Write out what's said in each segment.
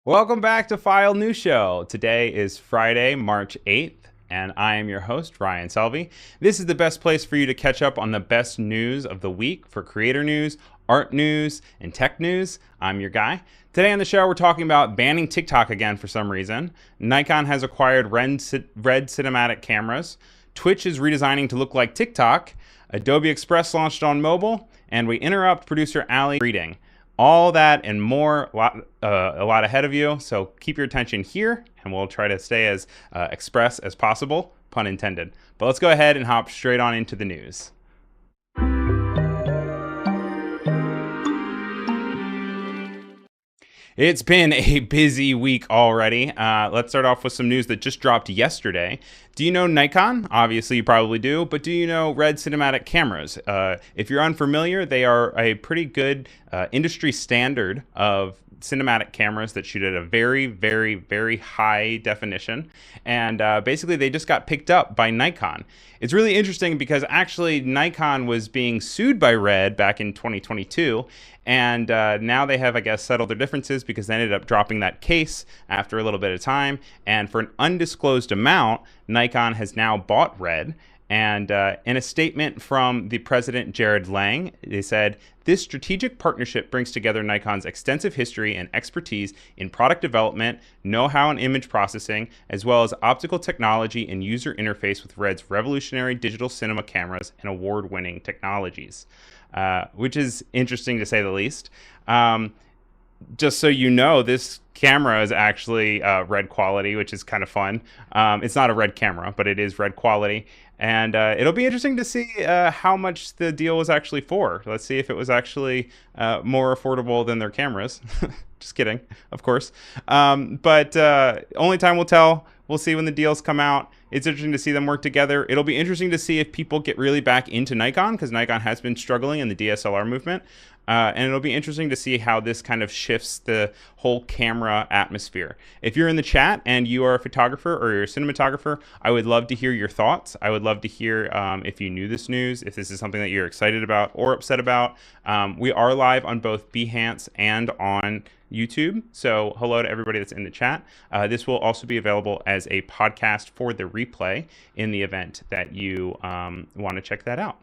Welcome back to File News Show. Today is Friday, March 8th, and I am your host, Ryan Selvy. This is the best place for you to catch up on the best news of the week for creator news, art news, and tech news. I'm your guy. Today on the show, we're talking about banning TikTok again for some reason. Nikon has acquired Red cinematic cameras. Twitch is redesigning to look like TikTok. Adobe Express launched on mobile, and we interrupt producer Ali reading. All that and more, a lot ahead of you. So keep your attention here, and we'll try to stay as express as possible, pun intended. But let's go ahead and hop straight on into the news. It's been a busy week already. Let's start off with some news that just dropped yesterday. Do you know Nikon? Obviously, you probably do, but do you know Red cinematic cameras? If you're unfamiliar, they are a pretty good industry standard of cinematic cameras that shoot at a very, very, very high definition. And basically, they just got picked up by Nikon. It's really interesting because actually Nikon was being sued by Red back in 2022. And now they have, I guess, settled their differences because they ended up dropping that case after a little bit of time. And for an undisclosed amount, Nikon has now bought Red. And in a statement from the president, Jared Lang, they said, "This strategic partnership brings together Nikon's extensive history and expertise in product development, know-how in image processing, as well as optical technology and user interface with Red's revolutionary digital cinema cameras and award-winning technologies," which is interesting to say the least. Just so you know, this camera is actually Red quality, which is kind of fun. It's not a Red camera, but it is Red quality. And it'll be interesting to see how much the deal was actually for. Let's see if it was actually more affordable than their cameras. Just kidding, of course. But only time will tell. We'll see when the deals come out. It's interesting to see them work together. It'll be interesting to see if people get really back into Nikon, because Nikon has been struggling in the DSLR movement. And it'll be interesting to see how this kind of shifts the whole camera atmosphere. If you're in the chat and you are a photographer or you're a cinematographer, I would love to hear your thoughts. I would love to hear if you knew this news, if this is something that you're excited about or upset about. We are live on both Behance and on YouTube. So hello to everybody that's in the chat. This will also be available as a podcast for the replay in the event that you want to check that out.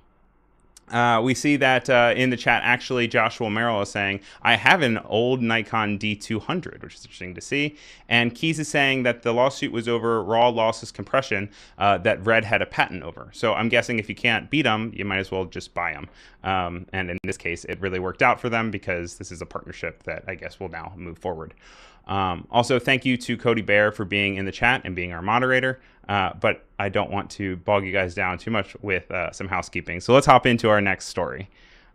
We see that in the chat, actually, Joshua Merrill is saying, "I have an old Nikon D200, which is interesting to see. And Keys is saying that the lawsuit was over raw lossless compression that Red had a patent over. So I'm guessing if you can't beat them, you might as well just buy them. And in this case, it really worked out for them because this is a partnership that I guess will now move forward. Also, thank you to Cody Bear for being in the chat and being our moderator. But I don't want to bog you guys down too much with some housekeeping. So let's hop into our next story.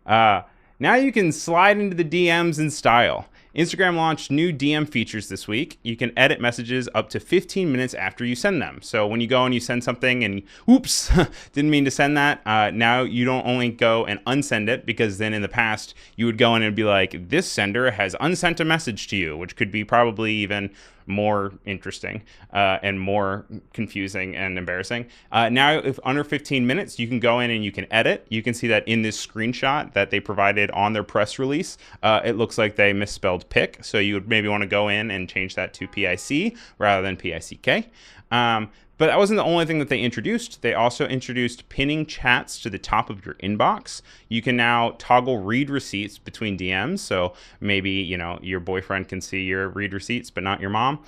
Now you can slide into the DMs in style. Instagram launched new DM features this week. You can edit messages up to 15 minutes after you send them. So when you go and you send something and oops, didn't mean to send that. Now you don't only go and unsend it, because then in the past you would go in and be like, this sender has unsent a message to you, which could be probably even more interesting and more confusing and embarrassing. Now, if under 15 minutes, you can go in and you can edit. You can see that in this screenshot that they provided on their press release, it looks like they misspelled pic. So you would maybe want to go in and change that to PIC rather than PICK. But that wasn't the only thing that they introduced. They also introduced pinning chats to the top of your inbox. You can now toggle read receipts between DMs. So maybe, you know, your boyfriend can see your read receipts, but not your mom.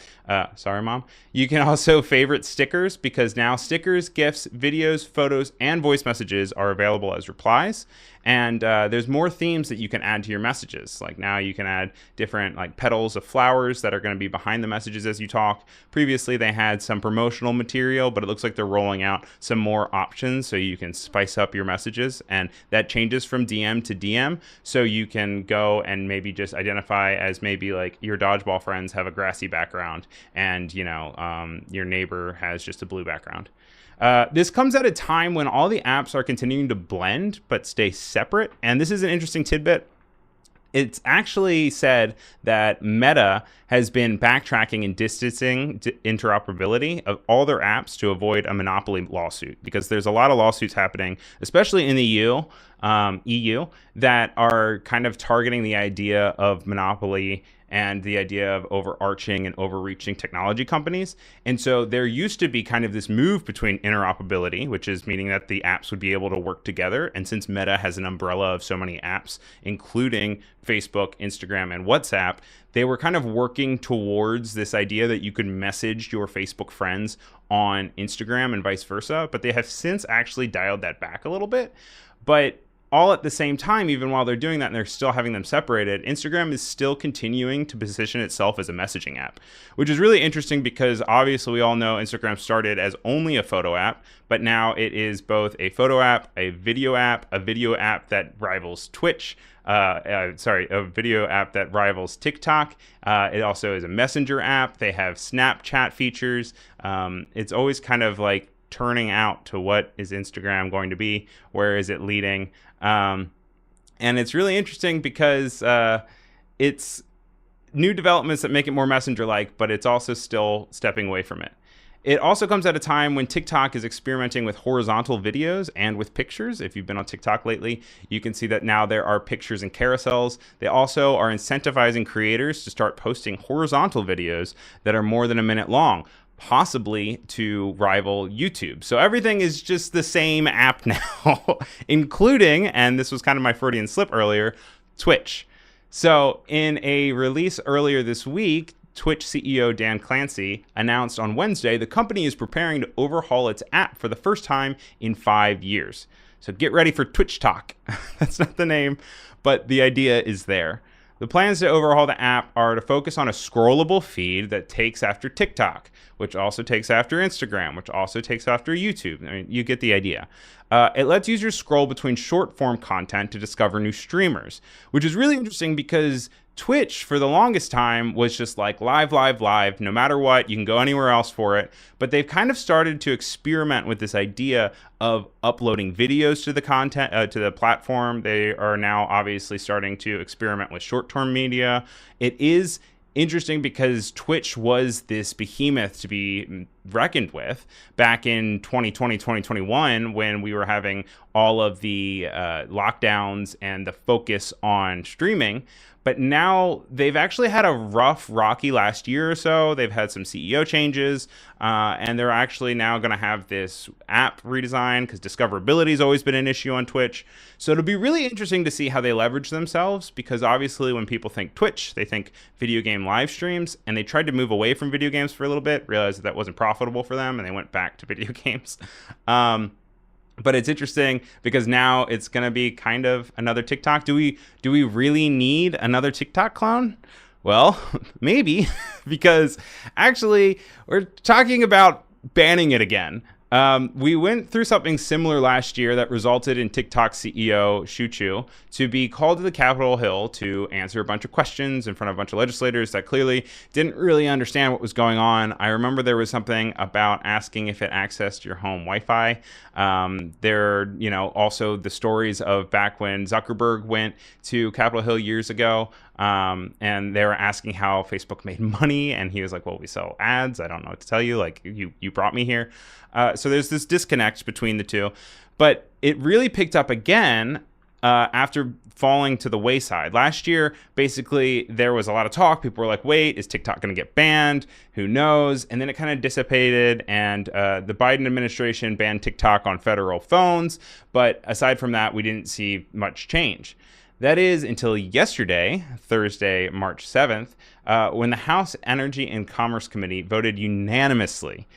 Sorry, mom. You can also favorite stickers, because now stickers, GIFs, videos, photos, and voice messages are available as replies. And there's more themes that you can add to your messages. Like now you can add different like petals of flowers that are going to be behind the messages as you talk. Previously they had some promotional material, but it looks like they're rolling out some more options so you can spice up your messages, and that changes from DM to DM. So you can go and maybe just identify as maybe like your dodgeball friends have a grassy background, and you know your neighbor has just a blue background. This comes at a time when all the apps are continuing to blend but stay separate. And this is an interesting tidbit. It's actually said that Meta has been backtracking and distancing interoperability of all their apps to avoid a monopoly lawsuit, because there's a lot of lawsuits happening, especially in the EU, EU, that are kind of targeting the idea of monopoly and the idea of overarching and overreaching technology companies. And so there used to be kind of this move between interoperability, which is meaning that the apps would be able to work together. And since Meta has an umbrella of so many apps, including Facebook, Instagram, and WhatsApp, they were kind of working towards this idea that you could message your Facebook friends on Instagram and vice versa. But they have since actually dialed that back a little bit. But all at the same time, even while they're doing that and they're still having them separated, Instagram is still continuing to position itself as a messaging app, which is really interesting because obviously we all know Instagram started as only a photo app, but now it is both a photo app, a video app that rivals Twitch, a video app that rivals TikTok. It also is a messenger app. They have Snapchat features. It's always kind of like turning out to what is Instagram going to be, where is it leading, and it's really interesting because it's new developments that make it more messenger-like, but it's also still stepping away from it. It also comes at a time when TikTok is experimenting with horizontal videos and with pictures. If you've been on TikTok lately, you can see that now there are pictures and carousels. They also are incentivizing creators to start posting horizontal videos that are more than a minute long, possibly to rival YouTube. So everything is just the same app now, including, and this was kind of my Freudian slip earlier, Twitch. So in a release earlier this week, Twitch CEO Dan Clancy announced on Wednesday the company is preparing to overhaul its app for the first time in 5 years. So get ready for Twitch Talk. That's not the name, but the idea is there. The plans to overhaul the app are to focus on a scrollable feed that takes after TikTok, which also takes after Instagram, which also takes after YouTube. I mean, you get the idea. It lets users scroll between short-form content to discover new streamers, which is really interesting because Twitch, for the longest time, was just like live, no matter what. You can go anywhere else for it. But they've kind of started to experiment with this idea of uploading videos to the content, to the platform. They are now obviously starting to experiment with short-term media. It is interesting because Twitch was this behemoth to be reckoned with back in 2020, 2021, when we were having all of the lockdowns and the focus on streaming. But now they've actually had a rocky last year or so. They've had some CEO changes, and they're actually now going to have this app redesign because discoverability has always been an issue on Twitch. So it'll be really interesting to see how they leverage themselves, because obviously when people think Twitch, they think video game live streams, and they tried to move away from video games for a little bit, realized that wasn't profitable for them, and they went back to video games. But it's interesting because now it's going to be kind of another TikTok. Do we really need another TikTok clone? Well, maybe, because actually we're talking about banning it again. We went through something similar last year that resulted in TikTok CEO Shu Chu to be called to the Capitol Hill to answer a bunch of questions in front of a bunch of legislators that clearly didn't really understand what was going on. I remember there was something about asking if it accessed your home Wi-Fi. Also the stories of back when Zuckerberg went to Capitol Hill years ago, and they were asking how Facebook made money, and he was like, well, we sell ads. I don't know what to tell you. Like, you brought me here. So there's this disconnect between the two. But it really picked up again after falling to the wayside. Last year, basically, there was a lot of talk. People were like, wait, is TikTok going to get banned? Who knows? And then it kind of dissipated, and the Biden administration banned TikTok on federal phones. But aside from that, we didn't see much change. That is until yesterday, Thursday, March 7th, when the House Energy and Commerce Committee voted unanimously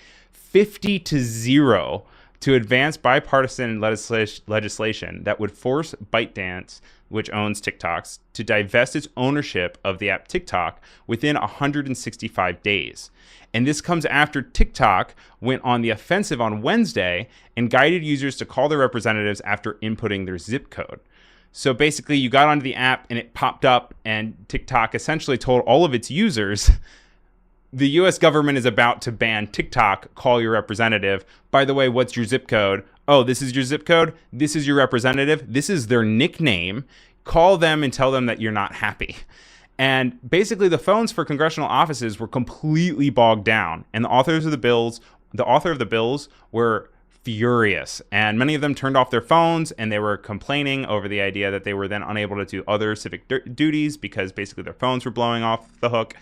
50-0 to advance bipartisan legislation that would force ByteDance, which owns TikToks, to divest its ownership of the app TikTok within 165 days. And this comes after TikTok went on the offensive on Wednesday and guided users to call their representatives after inputting their zip code. So basically, you got onto the app and it popped up, and TikTok essentially told all of its users, the US government is about to ban TikTok, call your representative. By the way, what's your zip code? Oh, this is your zip code? This is your representative? This is their nickname. Call them and tell them that you're not happy. And basically, the phones for congressional offices were completely bogged down. And the author of the bills were furious, and many of them turned off their phones, and they were complaining over the idea that they were then unable to do other civic duties because basically their phones were blowing off the hook.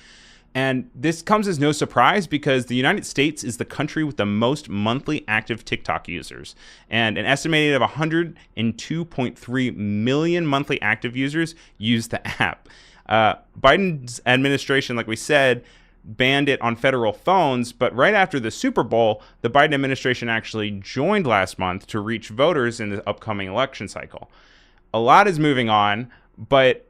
And this comes as no surprise because the United States is the country with the most monthly active TikTok users. And an estimated of 102.3 million monthly active users use the app. Biden's administration, like we said, banned it on federal phones, but right after the Super Bowl, the Biden administration actually joined last month to reach voters in the upcoming election cycle. A lot is moving on, but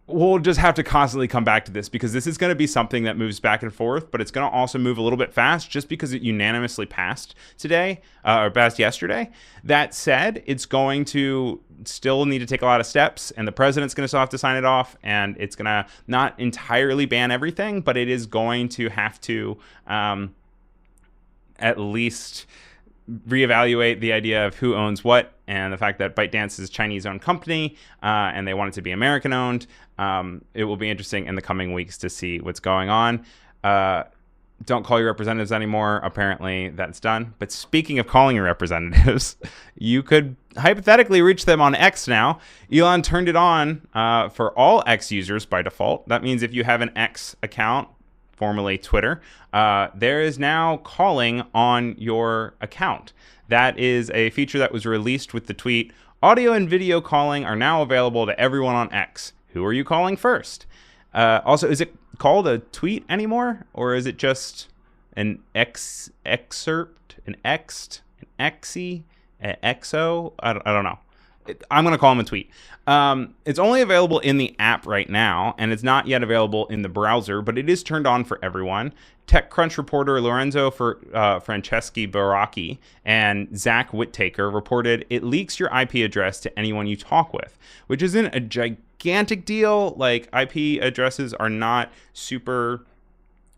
we'll just have to constantly come back to this because this is going to be something that moves back and forth, but it's going to also move a little bit fast just because it unanimously passed today or passed yesterday. That said, it's going to still need to take a lot of steps, and the president's going to still have to sign it off, and it's going to not entirely ban everything, but it is going to have to at least reevaluate the idea of who owns what, and the fact that ByteDance is a Chinese-owned company and they want it to be American-owned. It will be interesting in the coming weeks to see what's going on. Don't call your representatives anymore. Apparently, that's done. But speaking of calling your representatives, you could hypothetically reach them on X now. Elon turned it on for all X users by default. That means if you have an X account, formerly Twitter, there is now calling on your account. That is a feature that was released with the tweet, "Audio and video calling are now available to everyone on X. Who are you calling first?" Also, is it called a tweet anymore? Or is it just an excerpt, an ext, an exy, an exo? I don't know. I'm going to call him a tweet. It's only available in the app right now, and it's not yet available in the browser, but it is turned on for everyone. TechCrunch reporter Lorenzo Franceschi Baracchi and Zach Whittaker reported it leaks your IP address to anyone you talk with, which isn't a gigantic deal. Like, IP addresses are not super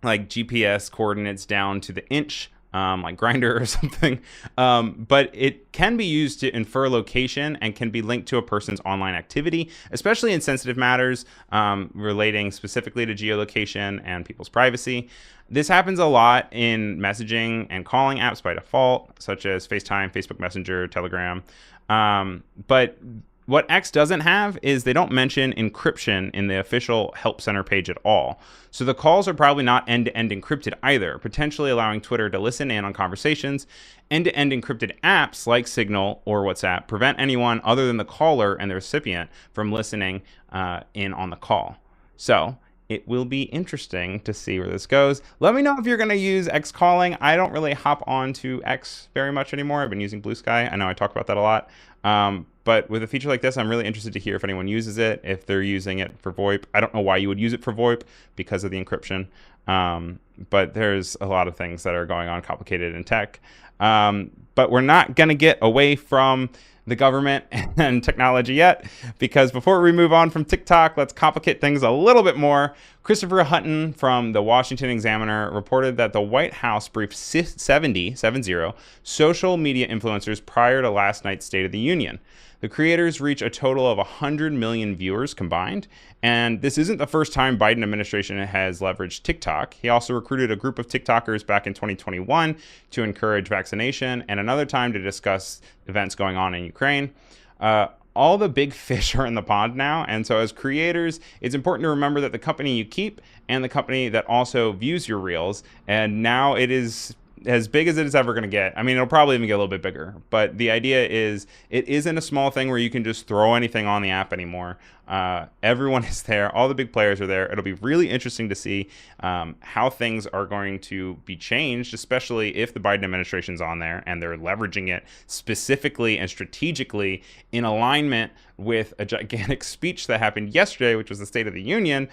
like GPS coordinates down to the inch, like Grindr or something, but it can be used to infer location and can be linked to a person's online activity, especially in sensitive matters relating specifically to geolocation and people's privacy. This happens a lot in messaging and calling apps by default, such as FaceTime, Facebook Messenger, Telegram. But what X doesn't have is they don't mention encryption in the official help center page at all. So the calls are probably not end-to-end encrypted either, potentially allowing Twitter to listen in on conversations. End-to-end encrypted apps like Signal or WhatsApp prevent anyone other than the caller and the recipient from listening in on the call. So it will be interesting to see where this goes. Let me know if you're going to use X calling. I don't really hop on to X very much anymore. I've been using Blue Sky. I know I talk about that a lot. But with a feature like this, I'm really interested to hear if anyone uses it, if they're using it for VoIP. I don't know why you would use it for VoIP because of the encryption. But there's a lot of things that are going on complicated in tech. But we're not going to get away from the government and technology yet, because before we move on from TikTok, let's complicate things a little bit more. Christopher Hutton from the Washington Examiner reported that the White House briefed 70 social media influencers prior to last night's State of the Union. The creators reach a total of 100 million viewers combined, and this isn't the first time Biden administration has leveraged TikTok. He also recruited a group of TikTokers back in 2021 to encourage vaccination, and another time to discuss events going on in Ukraine. All the big fish are in the pond now, and so as creators, it's important to remember that the company you keep and the company that also views your reels, and now it is as big as it is ever going to get. I mean, it'll probably even get a little bit bigger, but the idea is it isn't a small thing where you can just throw anything on the app anymore. Everyone is there. All the big players are there. It'll be really interesting to see how things are going to be changed, especially if the Biden administration's on there and they're leveraging it specifically and strategically in alignment with a gigantic speech that happened yesterday, which was the State of the Union.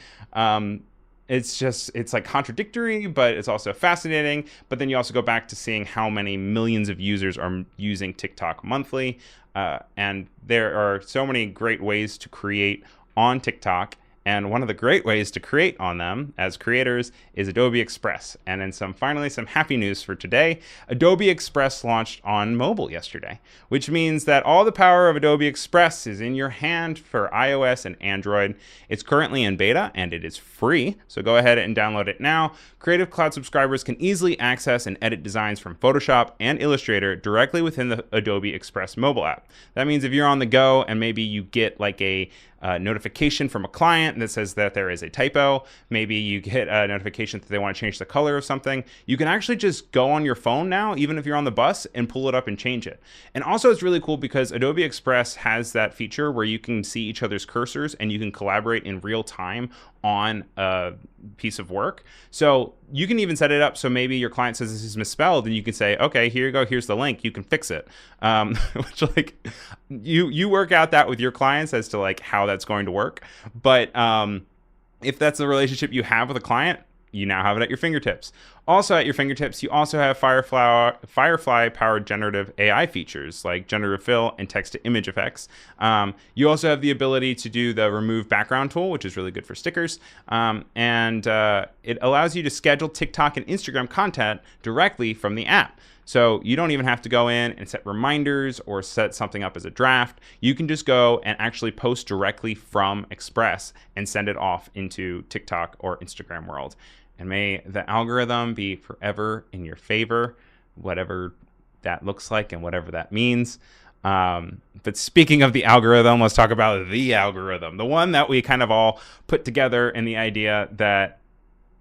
It's like contradictory, but it's also fascinating. But then you also go back to seeing how many millions of users are using TikTok monthly. And there are so many great ways to create on TikTok. And one of the great ways to create on them as creators is Adobe Express. And then finally some happy news for today. Adobe Express launched on mobile yesterday, which means that all the power of Adobe Express is in your hand for iOS and Android. It's currently in beta and it is free, so go ahead and download it now. Creative Cloud subscribers can easily access and edit designs from Photoshop and Illustrator directly within the Adobe Express mobile app. That means if you're on the go and maybe you get like a notification from a client that says that there is a typo, maybe you get a notification that they want to change the color of something, you can actually just go on your phone now, even if you're on the bus, and pull it up and change it. And also it's really cool because Adobe Express has that feature where you can see each other's cursors and you can collaborate in real time on a piece of work. So you can even set it up so maybe your client says this is misspelled and you can say, okay, here you go, here's the link, you can fix it. Which like you work out that with your clients as to like how that's going to work. But if that's the relationship you have with a client, you now have it at your fingertips. Also at your fingertips, you also have Firefly-powered generative AI features like generative fill and text-to-image effects. You also have the ability to do the remove background tool, which is really good for stickers. And it allows you to schedule TikTok and Instagram content directly from the app. So you don't even have to go in and set reminders or set something up as a draft. You can just go and actually post directly from Express and send it off into TikTok or Instagram world. And may the algorithm be forever in your favor, whatever that looks like and whatever that means. But speaking of the algorithm, let's talk about the algorithm, the one that we kind of all put together in the idea that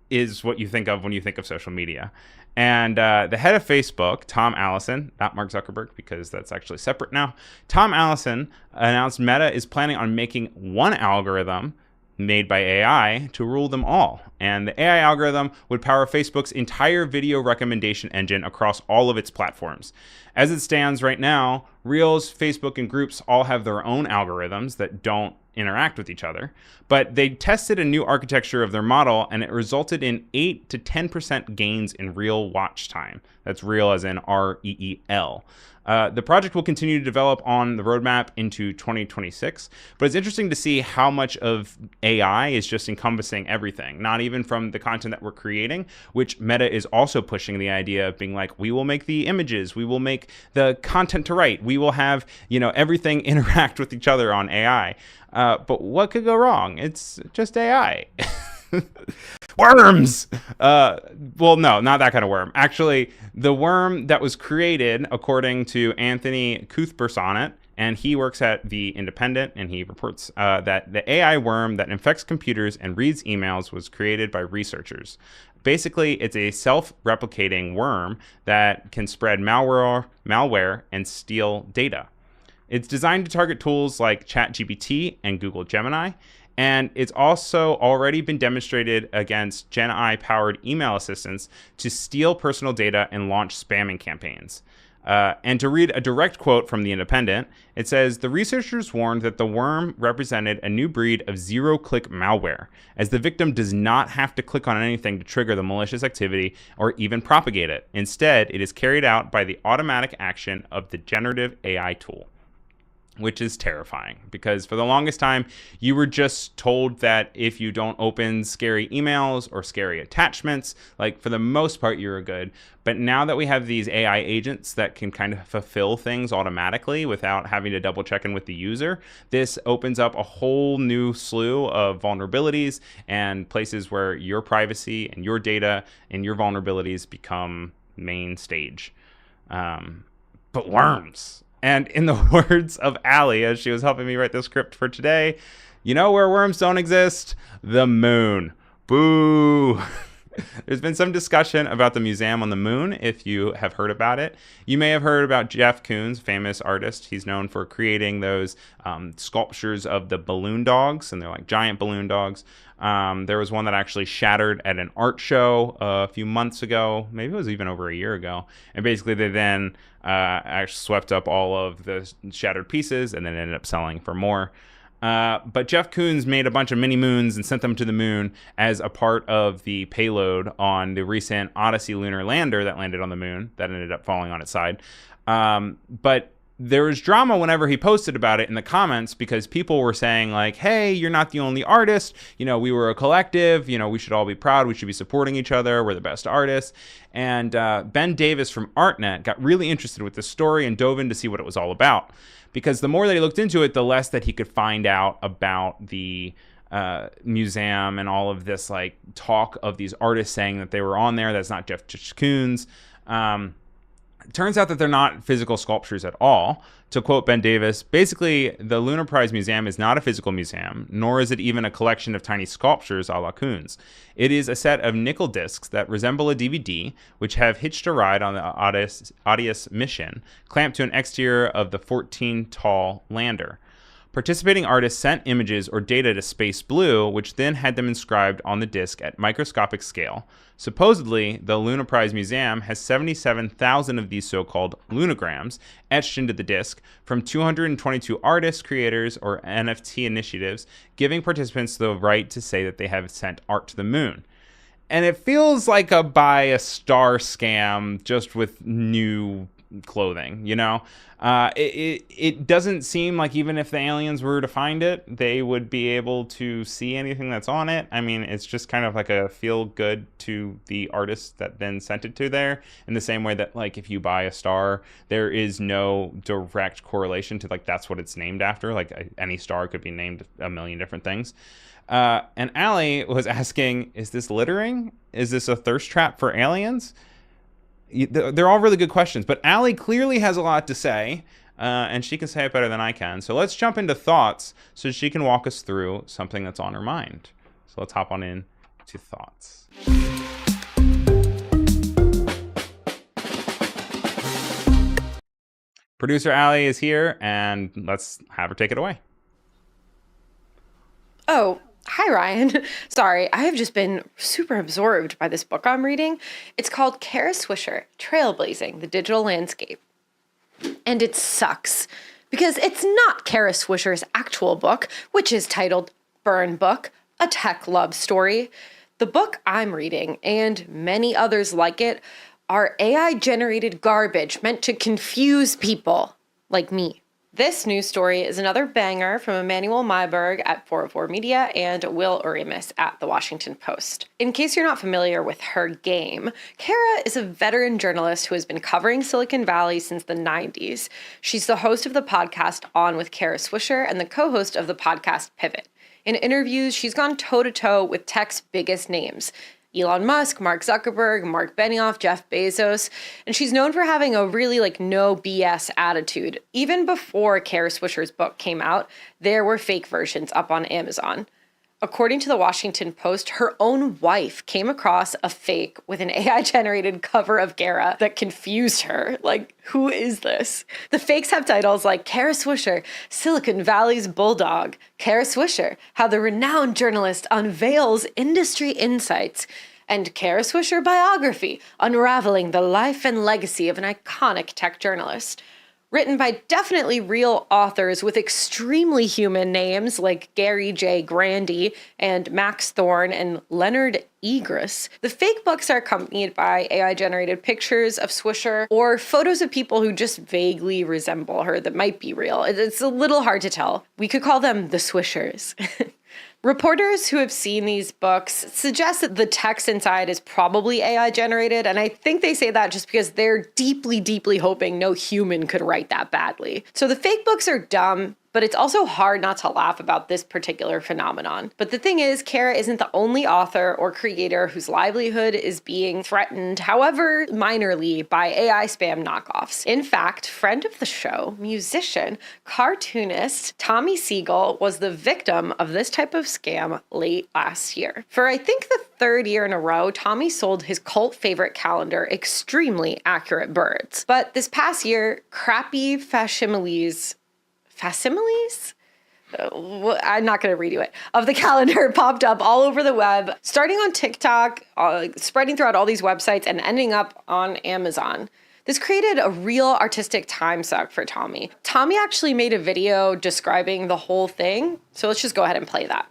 is what you think of when you think of social media. And the head of Facebook, Tom Allison, not Mark Zuckerberg, because that's actually separate now. Tom Allison announced Meta is planning on making one algorithm made by AI to rule them all. And the AI algorithm would power Facebook's entire video recommendation engine across all of its platforms. As it stands right now, Reels, Facebook, and Groups all have their own algorithms that don't interact with each other. But they tested a new architecture of their model, and it resulted in 8 to 10% gains in Reel watch time. That's Reel as in REEL. The project will continue to develop on the roadmap into 2026, but it's interesting to see how much of AI is just encompassing everything, not even from the content that we're creating, which Meta is also pushing the idea of being like, we will make the images, we will make the content to write, we will have, everything interact with each other on AI. But what could go wrong? It's just AI. Worms! Well, no, not that kind of worm. Actually, the worm that was created, according to Anthony Cuthbert on it, and he works at The Independent, and he reports that the AI worm that infects computers and reads emails was created by researchers. Basically, it's a self-replicating worm that can spread malware and steal data. It's designed to target tools like ChatGPT and Google Gemini, and it's also already been demonstrated against Gen AI-powered email assistants to steal personal data and launch spamming campaigns. And to read a direct quote from The Independent, it says, the researchers warned that the worm represented a new breed of zero-click malware, as the victim does not have to click on anything to trigger the malicious activity or even propagate it. Instead, it is carried out by the automatic action of the generative AI tool. Which is terrifying, because for the longest time, you were just told that if you don't open scary emails or scary attachments, like for the most part, you're good. But now that we have these AI agents that can kind of fulfill things automatically without having to double check in with the user, this opens up a whole new slew of vulnerabilities and places where your privacy and your data and your vulnerabilities become main stage. But worms. And in the words of Allie, as she was helping me write the script for today, you know where worms don't exist? The moon. Boo. There's been some discussion about the museum on the moon, if you have heard about it. You may have heard about Jeff Koons, famous artist. He's known for creating those sculptures of the balloon dogs, and they're like giant balloon dogs. There was one that actually shattered at an art show a few months ago. Maybe it was even over a year ago. And basically they then actually swept up all of the shattered pieces and then ended up selling for more. But Jeff Koons made a bunch of mini moons and sent them to the moon as a part of the payload on the recent Odyssey lunar lander that landed on the moon that ended up falling on its side. But there was drama whenever he posted about it in the comments because people were saying like, hey, you're not the only artist. We were a collective. We should all be proud. We should be supporting each other. We're the best artists. And Ben Davis from ArtNet got really interested with this story and dove in to see what it was all about. Because the more that he looked into it, the less that he could find out about the museum and all of this like talk of these artists saying that they were on there. That's not Jeff Koons. It turns out that they're not physical sculptures at all. To quote Ben Davis, basically, the Lunar Prize Museum is not a physical museum, nor is it even a collection of tiny sculptures a la Koons. It is a set of nickel discs that resemble a DVD, which have hitched a ride on the Odysseus mission, clamped to an exterior of the 14-tall lander. Participating artists sent images or data to Space Blue, which then had them inscribed on the disc at microscopic scale. Supposedly, the Lunar Prize Museum has 77,000 of these so-called lunograms etched into the disc from 222 artists, creators, or NFT initiatives, giving participants the right to say that they have sent art to the moon. And it feels like a buy a star scam just with new clothing, it doesn't seem like even if the aliens were to find it, they would be able to see anything that's on it. I mean, it's just kind of like a feel good to the artist that then sent it to there, in the same way that like if you buy a star, there is no direct correlation to like that's what it's named after. Like any star could be named a million different things. And Allie was asking, is this littering? Is this a thirst trap for aliens? They're all really good questions, but Allie clearly has a lot to say, and she can say it better than I can. So let's jump into thoughts so she can walk us through something that's on her mind. So let's hop on in to thoughts. Producer Allie is here, and let's have her take it away. Oh, hi, Ryan. Sorry, I have just been super absorbed by this book I'm reading. It's called Kara Swisher, Trailblazing the Digital Landscape. And it sucks, because it's not Kara Swisher's actual book, which is titled Burn Book, A Tech Love Story. The book I'm reading, and many others like it, are AI-generated garbage meant to confuse people like me. This news story is another banger from Emmanuel Myberg at 404 Media and Will Urimis at The Washington Post. In case you're not familiar with her game, Kara is a veteran journalist who has been covering Silicon Valley since the 90s. She's the host of the podcast On with Kara Swisher and the co-host of the podcast Pivot. In interviews, she's gone toe-to-toe with tech's biggest names: Elon Musk, Mark Zuckerberg, Mark Benioff, Jeff Bezos, and she's known for having a really no BS attitude. Even before Kara Swisher's book came out, there were fake versions up on Amazon. According to the Washington Post, her own wife came across a fake with an AI-generated cover of Kara that confused her. Like, who is this? The fakes have titles like Kara Swisher, Silicon Valley's Bulldog, Kara Swisher, How the Renowned Journalist Unveils Industry Insights, and Kara Swisher Biography, Unraveling the Life and Legacy of an Iconic Tech Journalist. Written by definitely real authors with extremely human names like Gary J. Grandy and Max Thorne and Leonard Egris. The fake books are accompanied by AI-generated pictures of Swisher or photos of people who just vaguely resemble her that might be real. It's a little hard to tell. We could call them the Swishers. Reporters who have seen these books suggest that the text inside is probably AI generated, and I think they say that just because they're deeply, deeply hoping no human could write that badly. So the fake books are dumb, but it's also hard not to laugh about this particular phenomenon. But the thing is, Kara isn't the only author or creator whose livelihood is being threatened, however minorly, by AI spam knockoffs. In fact, friend of the show, musician, cartoonist Tommy Siegel was the victim of this type of scam late last year. For I think the third year in a row, Tommy sold his cult favorite calendar, Extremely Accurate Birds. But this past year, crappy facsimiles, I'm not going to redo it, of the calendar popped up all over the web, starting on TikTok, spreading throughout all these websites, and ending up on Amazon. This created a real artistic time suck for Tommy. Tommy actually made a video describing the whole thing, so let's just go ahead and play that.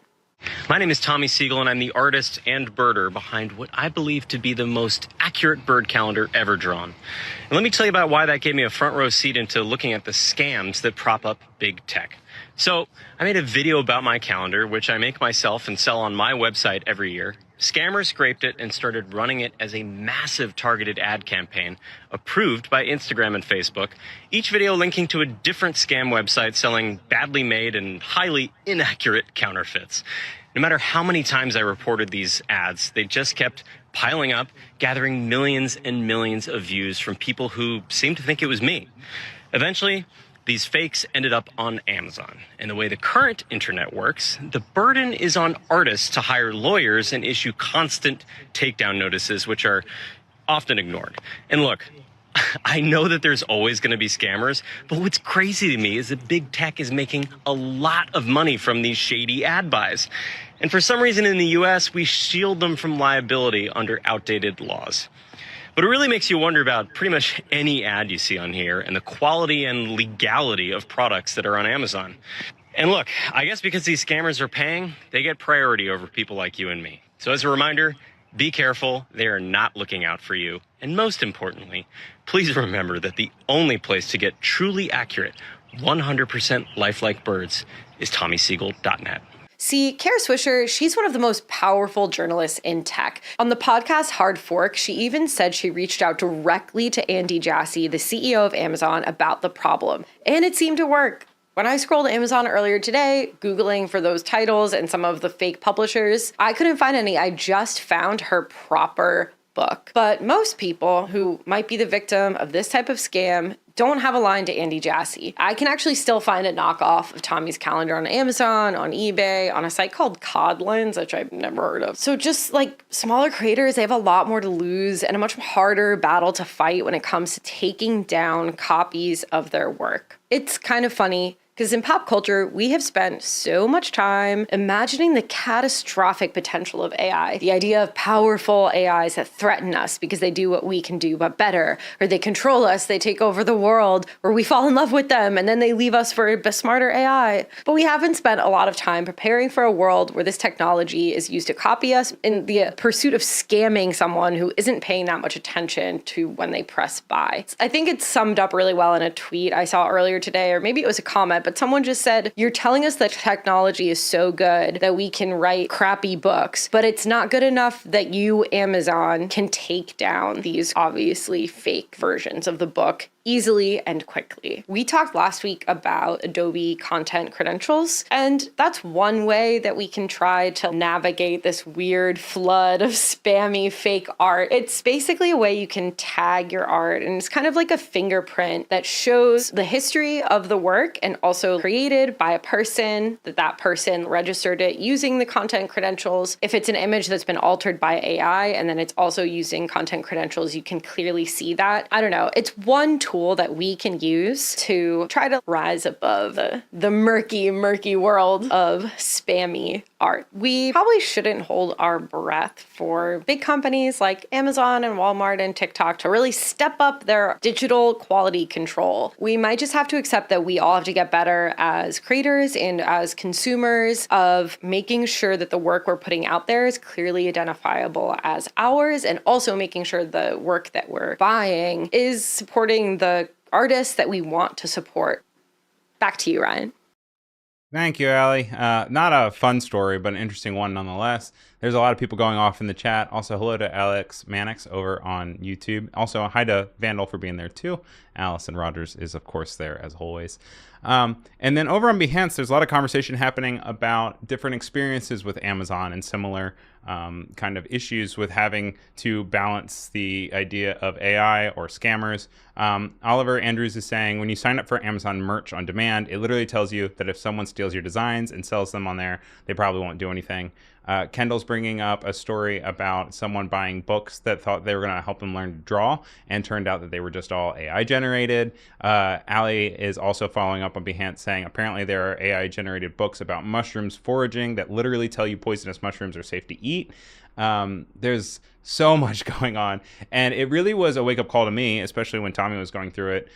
My name is Tommy Siegel, and I'm the artist and birder behind what I believe to be the most accurate bird calendar ever drawn. And let me tell you about why that gave me a front row seat into looking at the scams that prop up big tech. So I made a video about my calendar, which I make myself and sell on my website every year. Scammers scraped it and started running it as a massive targeted ad campaign approved by Instagram and Facebook, each video linking to a different scam website selling badly made and highly inaccurate counterfeits. No matter how many times I reported these ads, they just kept piling up, gathering millions and millions of views from people who seemed to think it was me. Eventually, these fakes ended up on Amazon. And the way the current internet works, the burden is on artists to hire lawyers and issue constant takedown notices, which are often ignored. And look, I know that there's always going to be scammers, but what's crazy to me is that big tech is making a lot of money from these shady ad buys. And for some reason in the US, we shield them from liability under outdated laws. But it really makes you wonder about pretty much any ad you see on here and the quality and legality of products that are on Amazon. And look, I guess because these scammers are paying, they get priority over people like you and me. So as a reminder, be careful, they are not looking out for you. And most importantly, please remember that the only place to get truly accurate, 100% lifelike birds is TommySiegel.net. See, Kara Swisher, she's one of the most powerful journalists in tech. On the podcast Hard Fork, she even said she reached out directly to Andy Jassy, the CEO of Amazon, about the problem. And it seemed to work. When I scrolled Amazon earlier today, Googling for those titles and some of the fake publishers, I couldn't find any. I just found her proper book. But most people who might be the victim of this type of scam don't have a line to Andy Jassy. I can actually still find a knockoff of Tommy's calendar on Amazon, on eBay, on a site called Codlins, which I've never heard of. So just like smaller creators, they have a lot more to lose and a much harder battle to fight when it comes to taking down copies of their work. It's kind of funny, because in pop culture, we have spent so much time imagining the catastrophic potential of AI. The idea of powerful AIs that threaten us because they do what we can do but better, or they control us, they take over the world, or we fall in love with them and then they leave us for a smarter AI. But we haven't spent a lot of time preparing for a world where this technology is used to copy us in the pursuit of scamming someone who isn't paying that much attention to when they press buy. I think it's summed up really well in a tweet I saw earlier today, or maybe it was a comment, but someone just said, you're telling us that technology is so good that we can write crappy books, but it's not good enough that you, Amazon, can take down these obviously fake versions of the book easily and quickly. We talked last week about Adobe content credentials, and that's one way that we can try to navigate this weird flood of spammy fake art. It's basically a way you can tag your art, and it's kind of like a fingerprint that shows the history of the work and also created by a person, that person registered it using the content credentials. If it's an image that's been altered by AI and then it's also using content credentials, you can clearly see that. I don't know. It's one tool that we can use to try to rise above the murky world of spammy art. We probably shouldn't hold our breath for big companies like Amazon and Walmart and TikTok to really step up their digital quality control. We might just have to accept that we all have to get better as creators and as consumers of making sure that the work we're putting out there is clearly identifiable as ours, and also making sure the work that we're buying is supporting the artists that we want to support. Back to you, Ryan. Thank you, Allie. Not a fun story, but an interesting one nonetheless. There's a lot of people going off in the chat. Also, hello to Alex Mannix over on YouTube. Also, hi to Vandal for being there too. Allison Rogers is, of course, there as always. And then over on Behance, there's a lot of conversation happening about different experiences with Amazon and similar kind of issues with having to balance the idea of AI or scammers. Oliver Andrews is saying, when you sign up for Amazon merch on demand, it literally tells you that if someone steals your designs and sells them on there, they probably won't do anything. Kendall's bringing up a story about someone buying books that thought they were going to help them learn to draw and turned out that they were just all AI generated. Allie is also following up on Behance saying apparently there are AI generated books about mushrooms foraging that literally tell you poisonous mushrooms are safe to eat. There's so much going on, and it really was a wake-up call to me, especially when Tommy was going through it.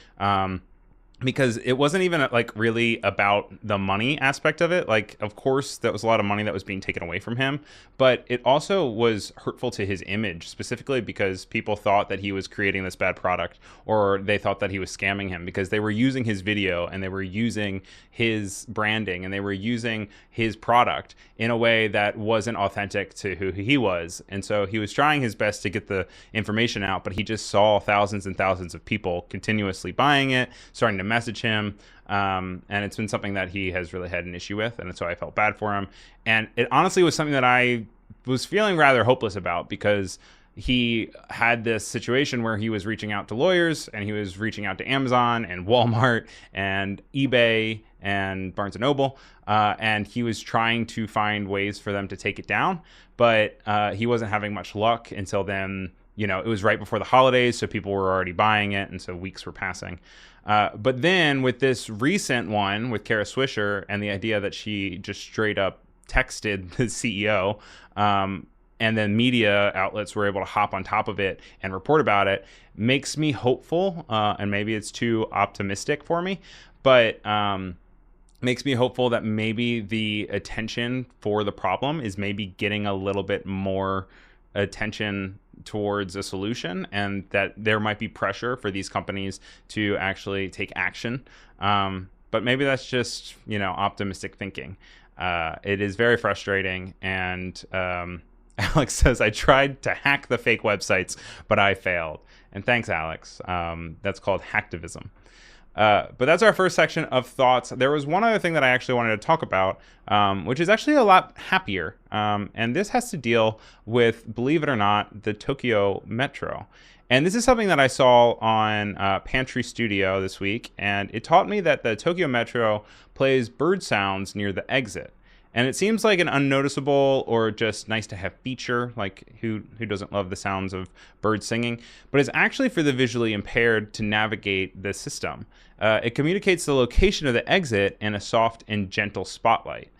because it wasn't even like really about the money aspect of it. Like, of course, that was a lot of money that was being taken away from him, but it also was hurtful to his image, specifically because people thought that he was creating this bad product, or they thought that he was scamming him because they were using his video and they were using his branding and they were using his product in a way that wasn't authentic to who he was. And so he was trying his best to get the information out, but he just saw thousands and thousands of people continuously buying it, starting to message him, and it's been something that he has really had an issue with, and so I felt bad for him. And it honestly was something that I was feeling rather hopeless about, because he had this situation where he was reaching out to lawyers, and he was reaching out to Amazon and Walmart and eBay and Barnes and Noble, and he was trying to find ways for them to take it down, but he wasn't having much luck until then. You know, it was right before the holidays, so people were already buying it, and so weeks were passing. But then with this recent one with Kara Swisher and the idea that she just straight up texted the CEO, and then media outlets were able to hop on top of it and report about it, makes me hopeful, and maybe it's too optimistic for me, but makes me hopeful that maybe the attention for the problem is maybe getting a little bit more attention towards a solution, and that there might be pressure for these companies to actually take action. But maybe that's just, optimistic thinking. It is very frustrating. And Alex says, I tried to hack the fake websites, but I failed. And thanks, Alex. That's called hacktivism. But that's our first section of thoughts. There was one other thing that I actually wanted to talk about, which is actually a lot happier. And this has to deal with, believe it or not, the Tokyo Metro. And this is something that I saw on Pantry Studio this week. And it taught me that the Tokyo Metro plays bird sounds near the exit. And it seems like an unnoticeable or just nice to have feature, like who doesn't love the sounds of birds singing, but it's actually for the visually impaired to navigate the system. It communicates the location of the exit in a soft and gentle spotlight.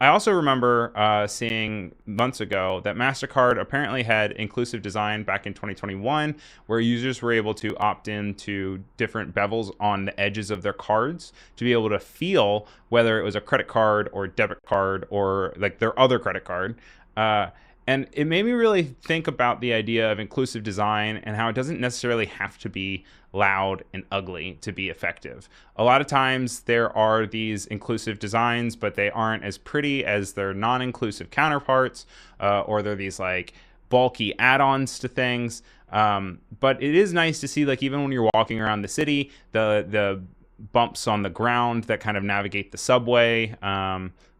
I also remember seeing months ago that MasterCard apparently had inclusive design back in 2021, where users were able to opt into different bevels on the edges of their cards to be able to feel whether it was a credit card or debit card or like their other credit card. And it made me really think about the idea of inclusive design and how it doesn't necessarily have to be loud and ugly to be effective. A lot of times there are these inclusive designs, but they aren't as pretty as their non-inclusive counterparts, or they're these like bulky add-ons to things. But it is nice to see, like, even when you're walking around the city, the bumps on the ground that kind of navigate the subway.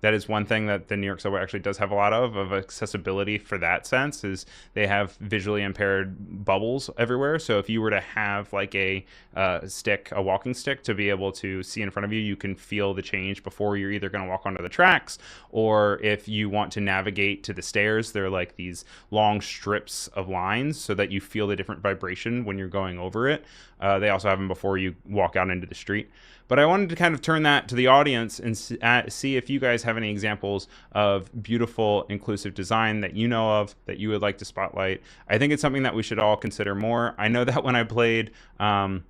That is one thing that the New York subway actually does have a lot of accessibility for that sense, is they have visually impaired bubbles everywhere. So if you were to have like a walking stick to be able to see in front of you, you can feel the change before you're either going to walk onto the tracks, or if you want to navigate to the stairs, they're like these long strips of lines so that you feel the different vibration when you're going over it. They also have them before you walk out into the street. But I wanted to kind of turn that to the audience and see if you guys have any examples of beautiful inclusive design that you know of that you would like to spotlight. I think it's something that we should all consider more. I know that when I played The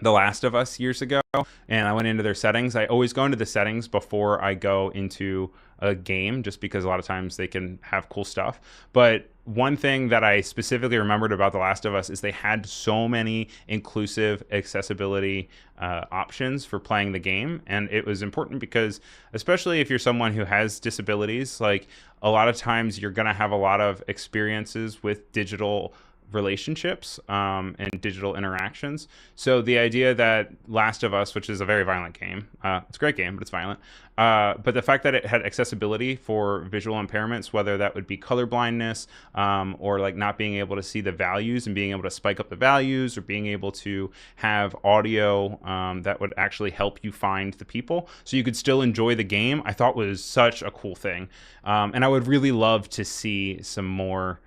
Last of Us years ago and I went into their settings, I always go into the settings before I go into a game, just because a lot of times they can have cool stuff. But one thing that I specifically remembered about The Last of Us is they had so many inclusive accessibility options for playing the game. And it was important because, especially if you're someone who has disabilities, like a lot of times you're going to have a lot of experiences with digital relationships and digital interactions. So the idea that Last of Us, which is a very violent game, it's a great game, but it's violent. But the fact that it had accessibility for visual impairments, whether that would be color blindness, or like not being able to see the values and being able to spike up the values, or being able to have audio that would actually help you find the people so you could still enjoy the game, I thought was such a cool thing. And I would really love to see some more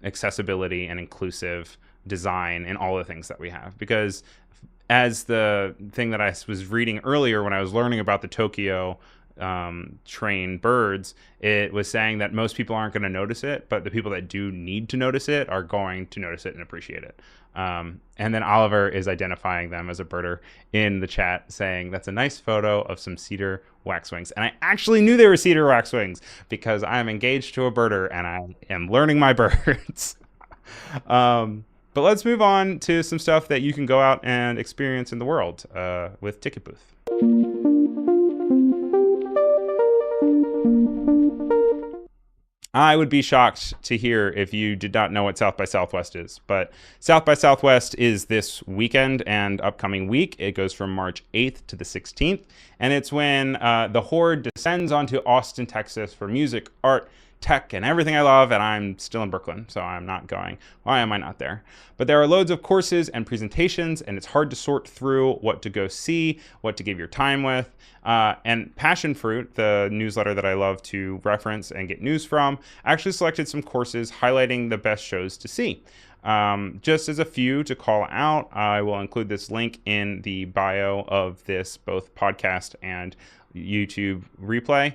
accessibility and inclusive design in all the things that we have, because as the thing that I was reading earlier when I was learning about the Tokyo train birds, it was saying that most people aren't going to notice it, but the people that do need to notice it are going to notice it and appreciate it. And then Oliver is identifying them as a birder in the chat, saying that's a nice photo of some cedar waxwings. And I actually knew they were cedar waxwings because I am engaged to a birder and I am learning my birds. But let's move on to some stuff that you can go out and experience in the world with Ticketbooth. I would be shocked to hear if you did not know what South by Southwest is, but South by Southwest is this weekend and upcoming week. It goes from March 8th to the 16th, and it's when the Horde descends onto Austin, Texas for music, art, tech, and everything I love, and I'm still in Brooklyn, so I'm not going. Why am I not there? But there are loads of courses and presentations, and it's hard to sort through what to go see, what to give your time with. And Passion Fruit, the newsletter that I love to reference and get news from, actually selected some courses highlighting the best shows to see. Just as a few to call out, I will include this link in the bio of this both podcast and YouTube replay,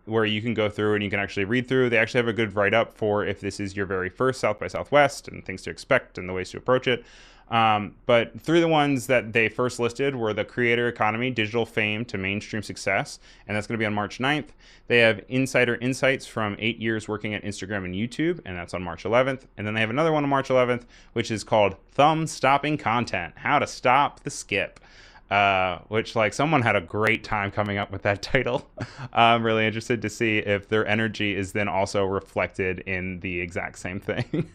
where you can go through and you can actually read through. They actually have a good write-up for if this is your very first South by Southwest and things to expect and the ways to approach it. But three of the ones that they first listed were the creator economy, digital fame to mainstream success, and that's going to be on March 9th. They have insider insights from 8 years working at Instagram and YouTube, and that's on March 11th. And then they have another one on March 11th, which is called Thumb-Stopping Content, How to Stop the Skip. Which, like, someone had a great time coming up with that title. I'm really interested to see if their energy is then also reflected in the exact same thing.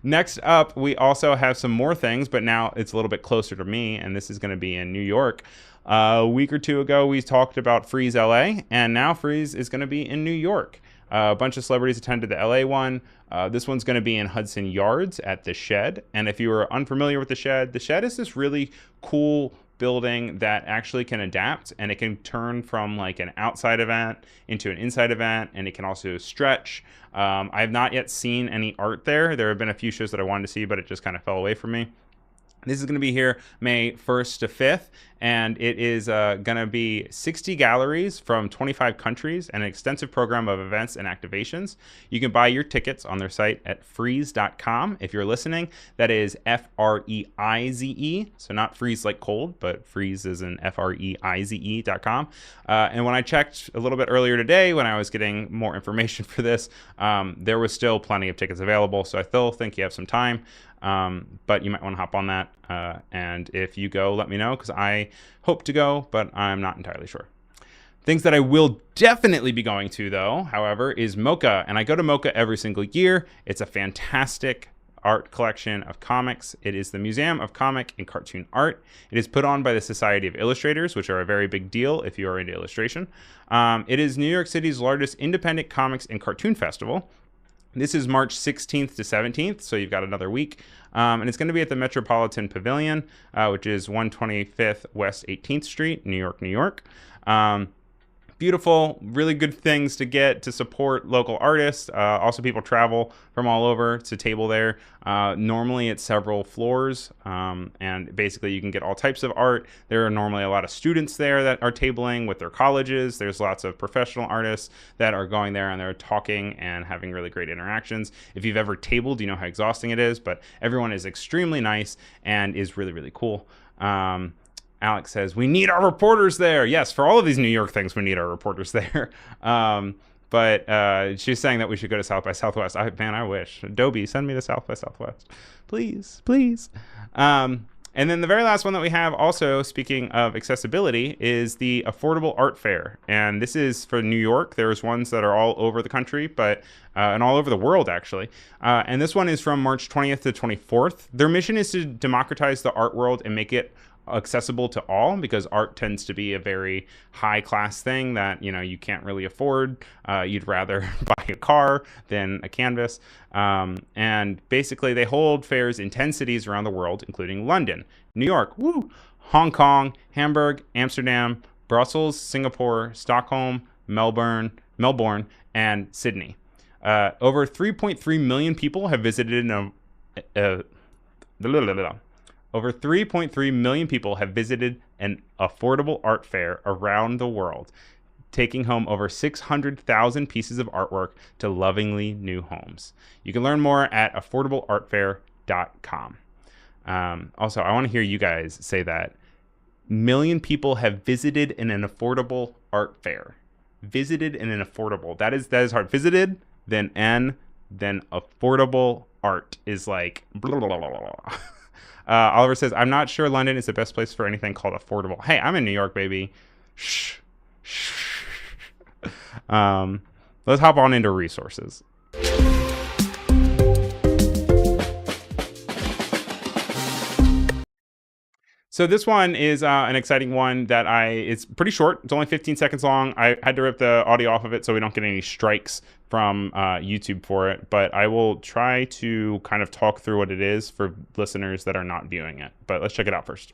Next up, we also have some more things, but now it's a little bit closer to me, and this is going to be in New York. A week or two ago, we talked about Freeze LA, and now Freeze is going to be in New York. A bunch of celebrities attended the LA one. This one's going to be in Hudson Yards at the Shed. And if you are unfamiliar with the Shed is this really cool building that actually can adapt, and it can turn from like an outside event into an inside event, and it can also stretch. I have not yet seen any art there. There have been a few shows that I wanted to see, but it just kind of fell away from me. This is going to be here May 1st to 5th, and it is going to be 60 galleries from 25 countries and an extensive program of events and activations. You can buy your tickets on their site at freeze.com. If you're listening, that is F-R-E-I-Z-E, so not freeze like cold, but freeze is in F-R-E-I-Z-E.com. And when I checked a little bit earlier today, when I was getting more information for this, there was still plenty of tickets available, so I still think you have some time. But you might want to hop on that. And if you go, let me know, because I hope to go, but I'm not entirely sure. Things that I will definitely be going to, though, however, is MoCA. And I go to MoCA every single year. It's a fantastic art collection of comics. It is the Museum of Comic and Cartoon Art. It is put on by the Society of Illustrators, which are a very big deal if you are into illustration. It is New York City's largest independent comics and cartoon festival. This is March 16th to 17th, so you've got another week. And it's going to be at the Metropolitan Pavilion, which is 125th West 18th Street, New York, New York. Beautiful, really good things to get to support local artists. Also, people travel from all over to table there. Normally, it's several floors, and basically you can get all types of art. There are normally a lot of students there that are tabling with their colleges. There's lots of professional artists that are going there and they're talking and having really great interactions. If you've ever tabled, you know how exhausting it is, but everyone is extremely nice and is really, really cool. Alex says, we need our reporters there. Yes, for all of these New York things, we need our reporters there. But she's saying that we should go to South by Southwest. I wish. Adobe, send me to South by Southwest. Please, please. And then the very last one that we have also, speaking of accessibility, is the Affordable Art Fair. And this is for New York. There's ones that are all over the country, but and all over the world, actually. And this one is from March 20th to 24th. Their mission is to democratize the art world and make it accessible to all, because art tends to be a very high class thing that, you know, you can't really afford. You'd rather buy a car than a canvas. And basically they hold fairs in 10 cities around the world, including London, New York, Hong Kong, Hamburg, Amsterdam, Brussels, Singapore, Stockholm, Melbourne, and Sydney. Over 3.3 million people have visited Over 3.3 million people have visited an affordable art fair around the world, taking home over 600,000 pieces of artwork to lovingly new homes. You can learn more at affordableartfair.com. Also, I want to hear you guys say that. Million people have visited in an affordable art fair. Visited in an affordable. That is hard. Visited, then affordable art is like blah, blah, blah, blah, blah. Oliver says, I'm not sure London is the best place for anything called affordable. Hey, I'm in New York, baby. Shh. Let's hop on into resources. So this one is an exciting one that it's pretty short. It's only 15 seconds long. I had to rip the audio off of it so we don't get any strikes from YouTube for it. But I will try to kind of talk through what it is for listeners that are not viewing it. But let's check it out first.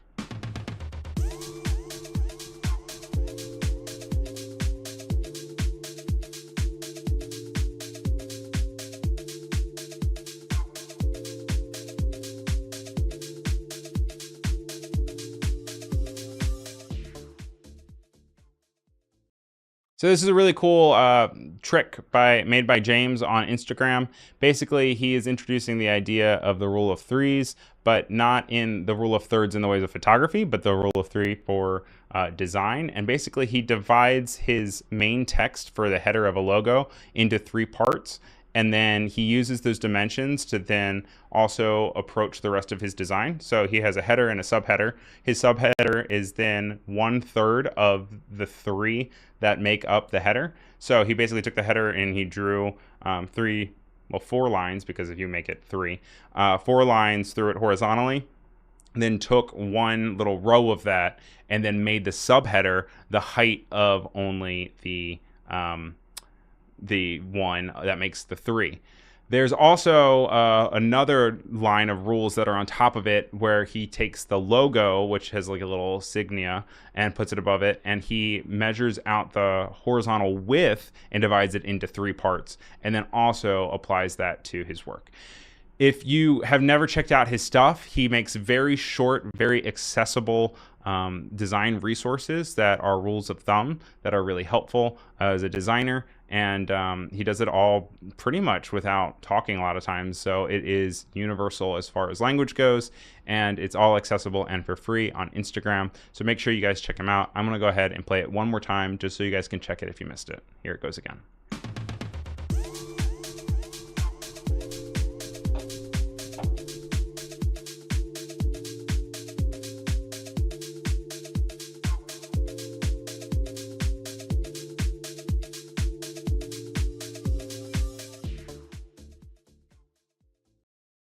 So this is a really cool trick made by James on Instagram. Basically, he is introducing the idea of the rule of threes, but not in the rule of thirds in the ways of photography, but the rule of three for design. And basically, he divides his main text for the header of a logo into 3 parts. And then he uses those dimensions to then also approach the rest of his design. So he has a header and a subheader. His subheader is then 1/3 of the 3 that make up the header. So he basically took the header and he drew 4 lines, because if you make it 3, 4 lines through it horizontally, then took one little row of that and then made the subheader the height of only the one that makes the 3. There's also another line of rules that are on top of it where he takes the logo, which has like a little insignia, and puts it above it, and he measures out the horizontal width and divides it into 3 parts, and then also applies that to his work. If you have never checked out his stuff, he makes very short, very accessible design resources that are rules of thumb that are really helpful as a designer. And he does it all pretty much without talking a lot of times. So it is universal as far as language goes, and it's all accessible and for free on Instagram. So make sure you guys check him out. I'm going to go ahead and play it one more time just so you guys can check it if you missed it. Here it goes again.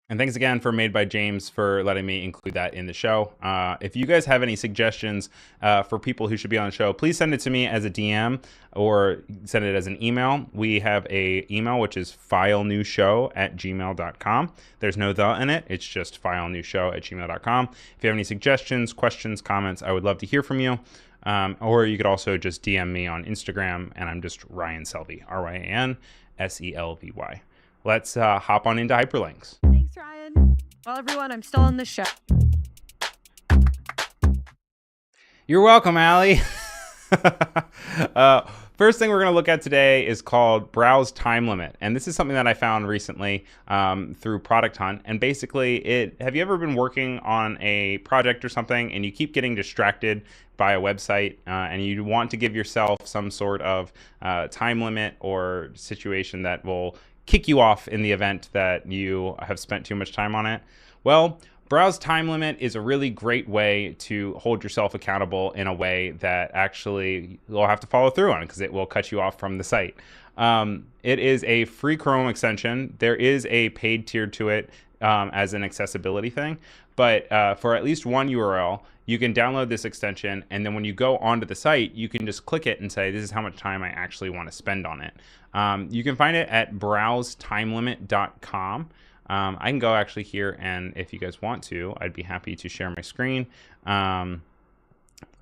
And thanks again for Made by James for letting me include that in the show. If you guys have any suggestions for people who should be on the show, please send it to me as a DM or send it as an email. We have a email, which is filenewshow@gmail.com. There's no the in it. It's just filenewshow@gmail.com. If you have any suggestions, questions, comments, I would love to hear from you. Or you could also just DM me on Instagram, and I'm just Ryan Selvy, RyanSelvy. Let's hop on into hyperlinks. Thanks, Ryan. Well, everyone, I'm still on the show. You're welcome, Allie. First thing we're going to look at today is called Browse Time Limit. And this is something that I found recently through Product Hunt. And basically, have you ever been working on a project or something and you keep getting distracted by a website and you want to give yourself some sort of time limit or situation that will kick you off in the event that you have spent too much time on it? Well, Browse Time Limit is a really great way to hold yourself accountable in a way that actually you'll have to follow through on, because it will cut you off from the site. It is a free Chrome extension. There is a paid tier to it as an accessibility thing, but for at least one URL, you can download this extension, and then when you go onto the site, you can just click it and say, this is how much time I actually want to spend on it. You can find it at browsetimelimit.com. I can go actually here, and if you guys want to, I'd be happy to share my screen. Let's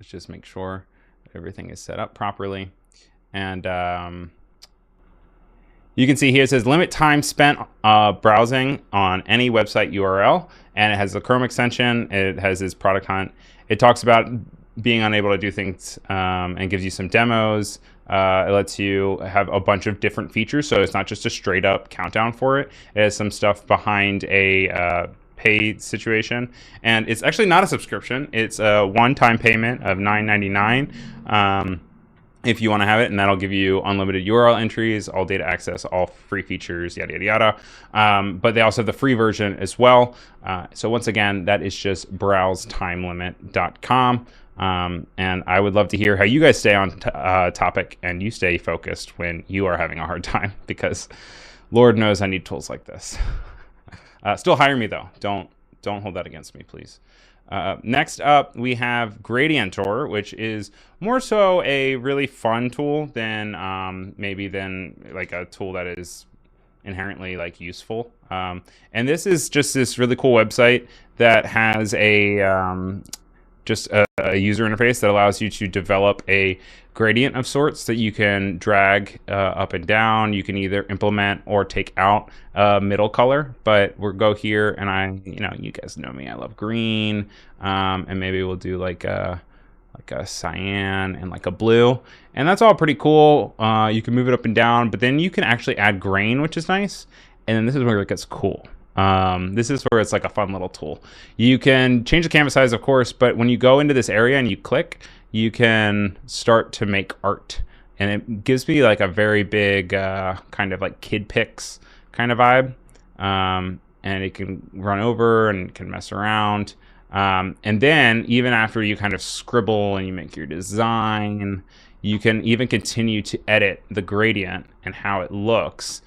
just make sure that everything is set up properly. And you can see here it says limit time spent browsing on any website URL. and it has the Chrome extension. It has this product hunt. It talks about being unable to do things and gives you some demos. It lets you have a bunch of different features, so it's not just a straight up countdown for it. It has some stuff behind a paid situation, and it's actually not a subscription. It's a one-time payment of $9.99 if you want to have it, and that'll give you unlimited URL entries, all data access, all free features, yada yada yada. But they also have the free version as well. So once again, that is just browsetimelimit.com. And I would love to hear how you guys stay on topic and you stay focused when you are having a hard time, because Lord knows I need tools like this. Still hire me though. Don't hold that against me, please. Next up, we have Gradientor, which is more so a really fun tool than maybe like a tool that is inherently like useful. And this is just this really cool website that has just a user interface that allows you to develop a gradient of sorts that you can drag up and down. You can either implement or take out a middle color, but we'll go here and you guys know me, I love green, and maybe we'll do like a cyan and like a blue, and that's all pretty cool. You can move it up and down, but then you can actually add grain, which is nice. And then this is where it gets cool. This is where it's like a fun little tool. You can change the canvas size, of course, but when you go into this area and you click, you can start to make art. And it gives me like a very big kind of like kid pics kind of vibe. And it can run over and can mess around. And then even after you kind of scribble and you make your design, you can even continue to edit the gradient and how it looks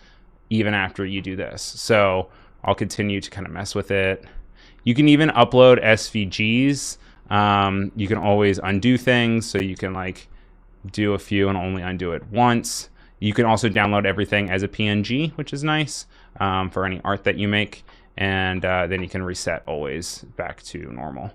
even after you do this. So I'll continue to kind of mess with it. You can even upload SVGs. You can always undo things, so you can like do a few and only undo it once. You can also download everything as a PNG, which is nice for any art that you make. And then you can reset always back to normal.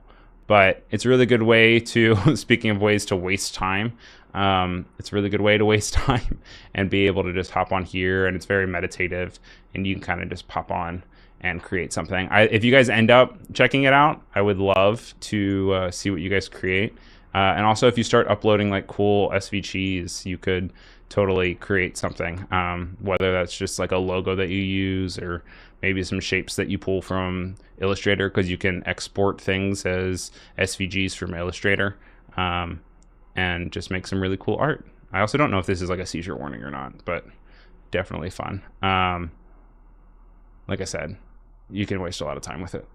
But it's a really good way to, speaking of ways to waste time, it's a really good way to waste time and be able to just hop on here, and it's very meditative, and you can kind of just pop on and create something. If you guys end up checking it out, I would love to see what you guys create. And also, if you start uploading like cool SVGs, you could totally create something, whether that's just like a logo that you use or maybe some shapes that you pull from Illustrator, because you can export things as SVGs from Illustrator, and just make some really cool art. I also don't know if this is like a seizure warning or not, but definitely fun. Like I said, you can waste a lot of time with it.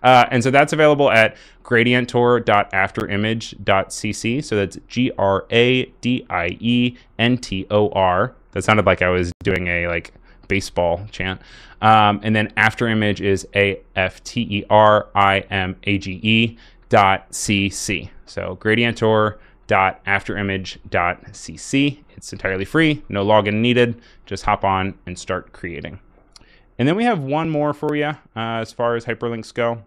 And so that's available at gradientor.afterimage.cc. So that's GRADIENTOR. That sounded like I was doing a like baseball chant. And then Afterimage is AFTERIMAGE.cc. So gradientor.afterimage.cc. It's entirely free, no login needed. Just hop on and start creating. And then we have one more for you as far as hyperlinks go.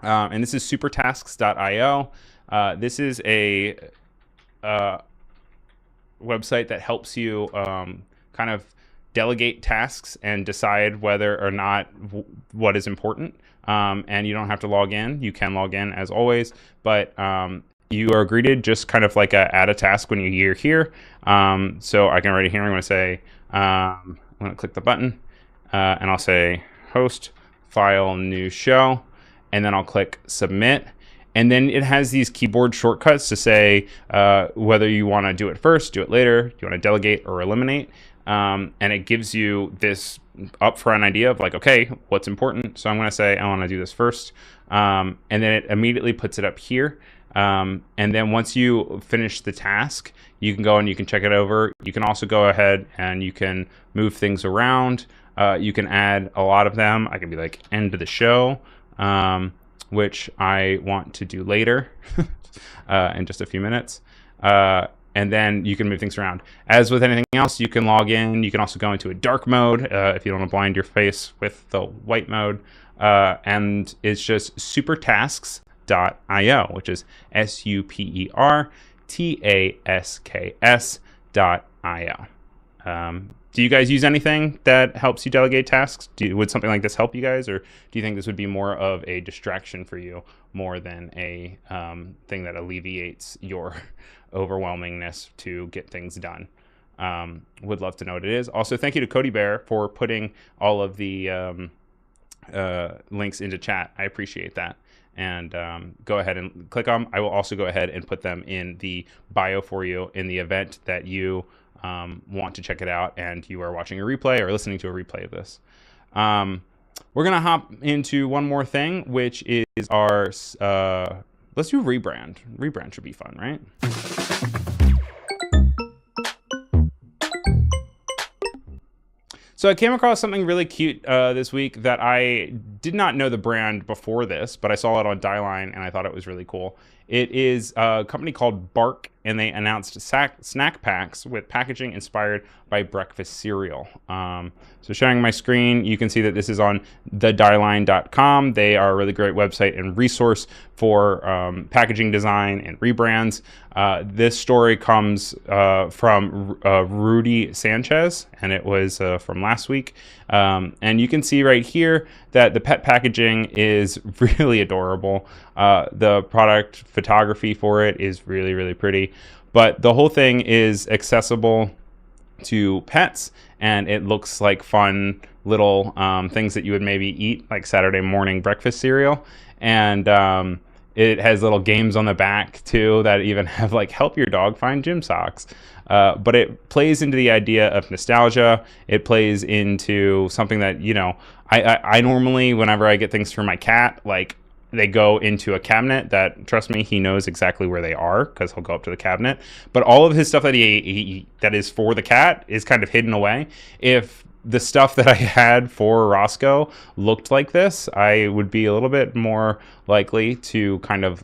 And this is supertasks.io. This is a website that helps you kind of delegate tasks and decide whether or not what is important. And you don't have to log in. You can log in as always, but you are greeted just kind of like add a task when you're here. So I can write here. I'm going to say, I'm going to click the button. And I'll say host, file, new show, and then I'll click submit. And then it has these keyboard shortcuts to say whether you want to do it first, do it later, do you want to delegate or eliminate. And it gives you this upfront idea of like, okay, what's important? So I'm going to say I want to do this first. And then it immediately puts it up here. And then once you finish the task, you can go and you can check it over. You can also go ahead and you can move things around. You can add a lot of them. I can be like end of the show, which I want to do later in just a few minutes. And then you can move things around. As with anything else, you can log in. You can also go into a dark mode if you don't want to blind your face with the white mode. And it's just supertasks.io, which is supertasks.io. Do you guys use anything that helps you delegate tasks? Would something like this help you guys, or do you think this would be more of a distraction for you more than a thing that alleviates your overwhelmingness to get things done? Would love to know what it is. Also, thank you to Cody Bear for putting all of the links into chat. I appreciate that. And go ahead and click on. I will also go ahead and put them in the bio for you in the event that you want to check it out and you are watching a replay or listening to a replay of this. We're going to hop into one more thing, which is our, let's do Rebrand. Rebrand should be fun, right? So I came across something really cute this week that I did not know the brand before this, but I saw it on Dieline and I thought it was really cool. It is a company called Bark, and they announced snack packs with packaging inspired by breakfast cereal. So sharing my screen, you can see that this is on thedieline.com. They are a really great website and resource for packaging design and rebrands. This story comes from Rudy Sanchez, and it was from last week. And you can see right here that the pet packaging is really adorable. The product photography for it is really, really pretty. But the whole thing is accessible to pets, and it looks like fun little things that you would maybe eat, like Saturday morning breakfast cereal. And it has little games on the back too that even have like help your dog find gym socks. But it plays into the idea of nostalgia. It plays into something that, you know, I normally, whenever I get things for my cat, like they go into a cabinet that, trust me, he knows exactly where they are because he'll go up to the cabinet. But all of his stuff that he that is for the cat is kind of hidden away. If the stuff that I had for Roscoe looked like this, I would be a little bit more likely to kind of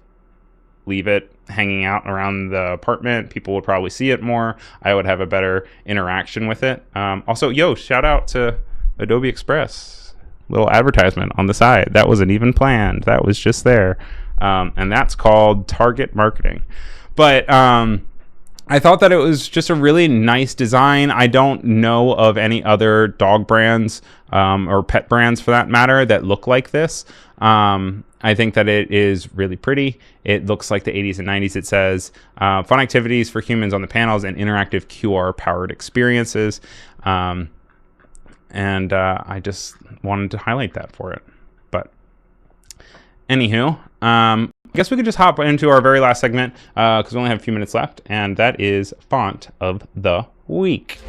leave it hanging out around the apartment. People would probably see it more. I would have a better interaction with it. Also, shout out to Adobe Express. Little advertisement on the side. That wasn't even planned. That was just there. And that's called target marketing. But I thought that it was just a really nice design. I don't know of any other dog brands or pet brands for that matter that look like this. I think that it is really pretty. It looks like the 80s and 90s, it says. Fun activities for humans on the panels and interactive QR-powered experiences. And I just wanted to highlight that for it. But anywho, I guess we could just hop into our very last segment because we only have a few minutes left, and that is Font of the Week.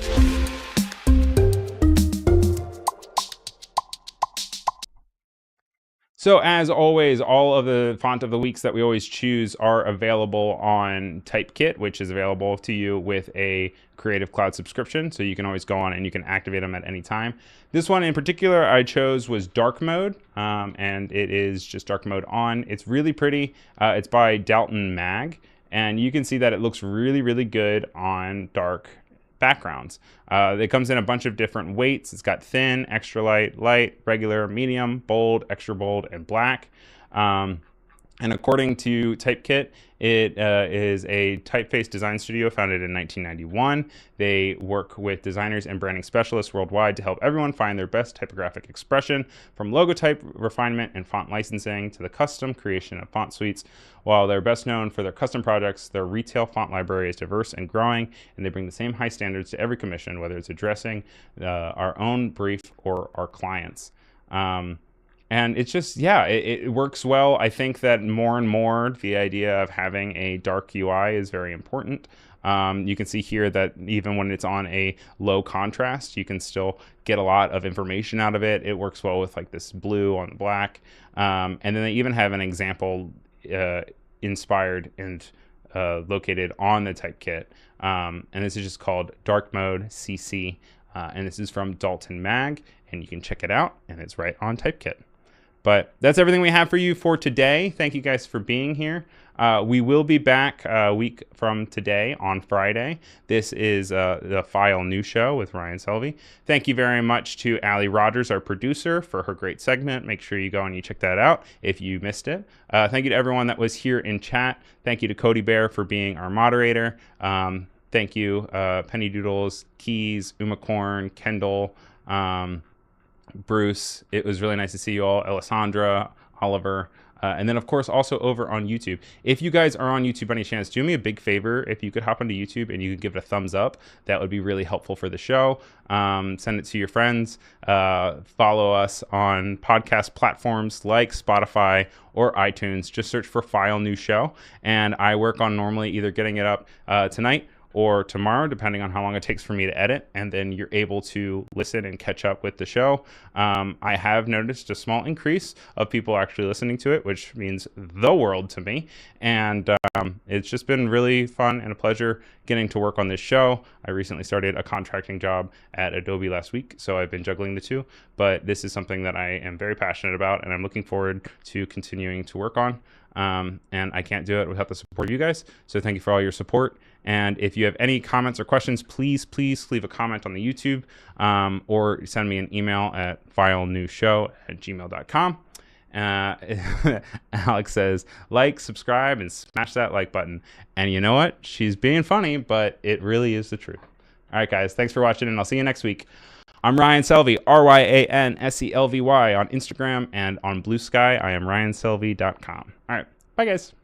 So as always, all of the Font of the Weeks that we always choose are available on Typekit, which is available to you with a Creative Cloud subscription. So you can always go on and you can activate them at any time. This one in particular I chose was Dark Mode, and it is just Dark Mode on. It's really pretty. It's by Dalton Mag, and you can see that it looks really, really good on dark backgrounds. It comes in a bunch of different weights. It's got thin, extra light, light, regular, medium, bold, extra bold, and black. And according to Typekit, it is a typeface design studio founded in 1991. They work with designers and branding specialists worldwide to help everyone find their best typographic expression, from logo type refinement and font licensing to the custom creation of font suites. While they're best known for their custom projects, their retail font library is diverse and growing, and they bring the same high standards to every commission, whether it's addressing our own brief or our clients. And it's just, it works well. I think that more and more the idea of having a dark UI is very important. You can see here that even when it's on a low contrast, you can still get a lot of information out of it. It works well with like this blue on black. And then they even have an example inspired and located on the Typekit. And this is just called Dark Mode CC. And this is from Dalton Mag, and you can check it out, and it's right on Typekit. But that's everything we have for you for today. Thank you guys for being here. We will be back a week from today on Friday. This is the File News Show with Ryan Selvy. Thank you very much to Allie Rogers, our producer, for her great segment. Make sure you go and you check that out if you missed it. Thank you to everyone that was here in chat. Thank you to Cody Bear for being our moderator. Thank you, Penny Doodles, Keys, Umacorn, Kendall, Bruce. It was really nice to see you all. Alessandra, Oliver. And then, of course, also over on YouTube. If you guys are on YouTube by any chance, do me a big favor. If you could hop onto YouTube and you could give it a thumbs up, that would be really helpful for the show. Send it to your friends. Follow us on podcast platforms like Spotify or iTunes. Just search for File New Show. And I work on normally either getting it up tonight or tomorrow, depending on how long it takes for me to edit, and then you're able to listen and catch up with the show. I have noticed a small increase of people actually listening to it, which means the world to me, and it's just been really fun and a pleasure getting to work on this show. I recently started a contracting job at Adobe last week, so I've been juggling the two, but this is something that I am very passionate about, and I'm looking forward to continuing to work on. And I can't do it without the support of you guys. So thank you for all your support. And if you have any comments or questions, please leave a comment on the YouTube or send me an email at filenewshow@gmail.com. Alex says, like, subscribe, and smash that like button. And you know what? She's being funny, but it really is the truth. All right, guys. Thanks for watching, and I'll see you next week. I'm Ryan Selvy, RyanSelvy on Instagram, and on Blue Sky, I am RyanSelvy.com. All right, bye, guys.